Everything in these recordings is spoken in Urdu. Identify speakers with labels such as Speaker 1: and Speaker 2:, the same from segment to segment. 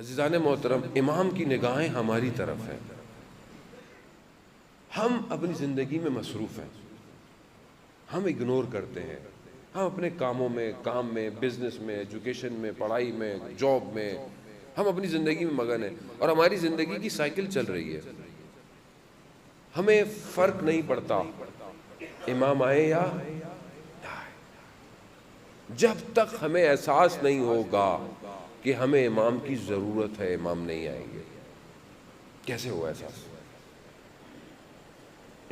Speaker 1: عزیزان محترم، امام کی نگاہیں ہماری طرف ہیں. ہم اپنی زندگی میں مصروف ہیں، ہم اگنور کرتے ہیں. ہم اپنے کاموں میں، کام میں، بزنس میں، ایجوکیشن میں، پڑھائی میں، جاب میں، ہم اپنی زندگی میں مگن ہیں، اور ہماری زندگی کی سائیکل چل رہی ہے. ہمیں فرق نہیں پڑتا امام آئے یا نہ آئے. جب تک ہمیں احساس نہیں ہوگا کہ ہمیں امام کی ضرورت ہے، امام نہیں آئیں گے. کیسے ہوا احساس؟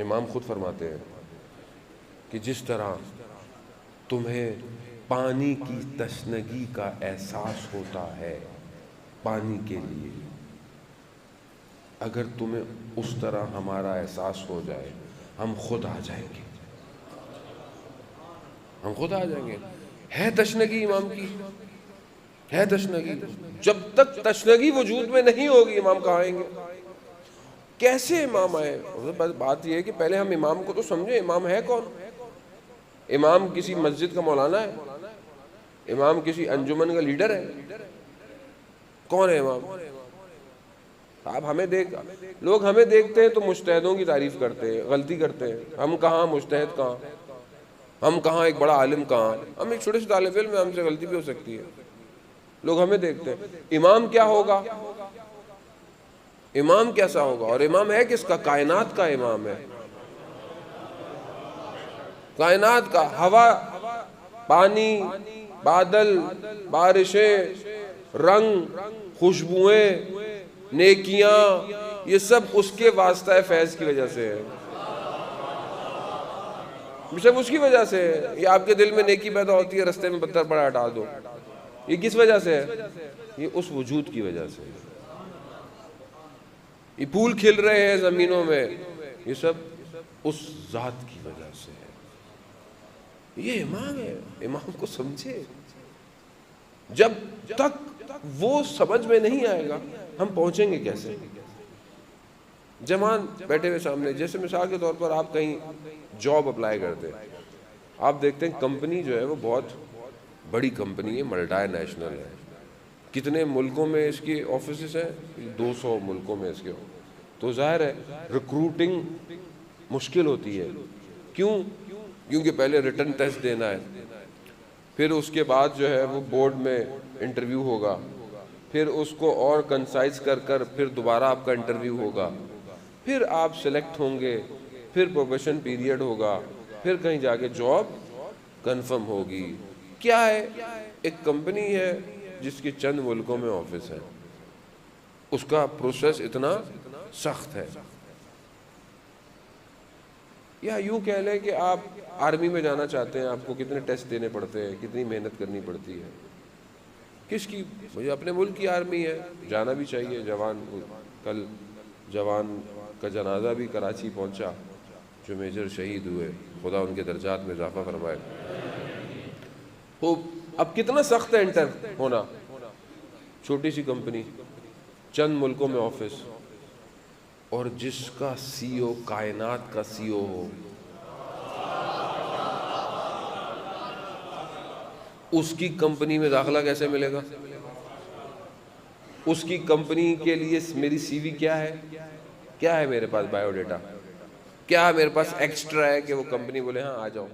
Speaker 1: امام خود فرماتے ہیں کہ جس طرح تمہیں پانی کی تشنگی کا احساس ہوتا ہے پانی کے لیے، اگر تمہیں اس طرح ہمارا احساس ہو جائے، ہم خود آ جائیں گے. ہم خود آ جائیں گے. ہے تشنگی امام کی، ہے تشنگی. جب تک تشنگی وجود میں نہیں ہوگی امام کہاں آئیں گے؟ کیسے امام آئے؟ بات یہ ہے کہ پہلے ہم امام کو تو سمجھیں. امام ہے کون؟ امام کسی مسجد کا مولانا ہے؟ امام کسی انجمن کا لیڈر ہے؟ کون ہے امام؟ آپ لوگ ہمیں دیکھتے ہیں تو مجتہدوں کی تعریف کرتے ہیں، غلطی کرتے ہیں. ہم کہاں مجتہد، کہاں ہم، کہاں ایک بڑا عالم، کہاں ہم ایک چھوٹے سے طالب علم میں، ہم سے غلطی بھی ہو سکتی ہے. لوگ ہمیں دیکھتے ہیں. امام کیا ہوگا؟ امام کیسا ہوگا؟ اور امام ہے کس کا؟ کائنات کا امام ہے. کائنات کا. ہوا، پانی، بادل، بارشیں، رنگ، خوشبوئیں، نیکیاں، یہ سب اس کے واسطہ فیض کی وجہ سے ہے. سب اس کی وجہ سے ہے. یہ آپ کے دل میں نیکی پیدا ہوتی ہے، رستے میں پتھر پڑا ہٹا دو. یہ کس وجہ سے ہے؟ یہ اس وجود کی وجہ سے. یہ پھول کھل رہے ہیں زمینوں میں، یہ سب اس ذات کی وجہ سے ہے. یہ امام ہے. امام کو سمجھے. جب تک وہ سمجھ میں نہیں آئے گا ہم پہنچیں گے کیسے؟ جوان بیٹھے ہوئے سامنے، جیسے مثال کے طور پر آپ کہیں جاب اپلائی کرتے ہیں، آپ دیکھتے ہیں کمپنی جو ہے وہ بہت بڑی کمپنی ہے، ملٹی نیشنل ہے. کتنے ملکوں میں اس کی آفیسز ہیں؟ 200 ملکوں میں اس کے. تو ظاہر ہے ریکروٹنگ مشکل ہوتی ہے. کیوں؟ کیونکہ پہلے ریٹن ٹیسٹ دینا ہے، پھر اس کے بعد جو ہے وہ بورڈ میں انٹرویو ہوگا، پھر اس کو اور کنسائز کر پھر دوبارہ آپ کا انٹرویو ہوگا، پھر آپ سلیکٹ ہوں گے، پھر پروبیشن پیریڈ ہوگا، پھر کہیں جا کے جاب کنفرم ہوگی. کیا ہے؟ ایک کمپنی ہے جس کی چند ملکوں میں آفس ہے. اس کا پروسیس اتنا سخت ہے. یا یوں کہہ لیں کہ آپ آرمی میں جانا چاہتے ہیں، آپ کو کتنے ٹیسٹ دینے پڑتے ہیں، کتنی محنت کرنی پڑتی ہے. کس کی؟ مجھے اپنے ملک کی آرمی ہے، جانا بھی چاہیے. کل جوان کا جنازہ بھی کراچی پہنچا جو میجر شہید ہوئے، خدا ان کے درجات میں اضافہ فرمائے. اب کتنا سخت ہے انٹر ہونا. چھوٹی سی کمپنی، چند ملکوں میں آفس، اور جس کا سی او کائنات کا سی او ہو، اس کی کمپنی میں داخلہ کیسے ملے گا؟ اس کی کمپنی کے لیے میری سی وی کیا ہے؟ کیا ہے میرے پاس بایو ڈیٹا؟ کیا میرے پاس ایکسٹرا ہے کہ وہ کمپنی بولے ہاں آ جاؤ.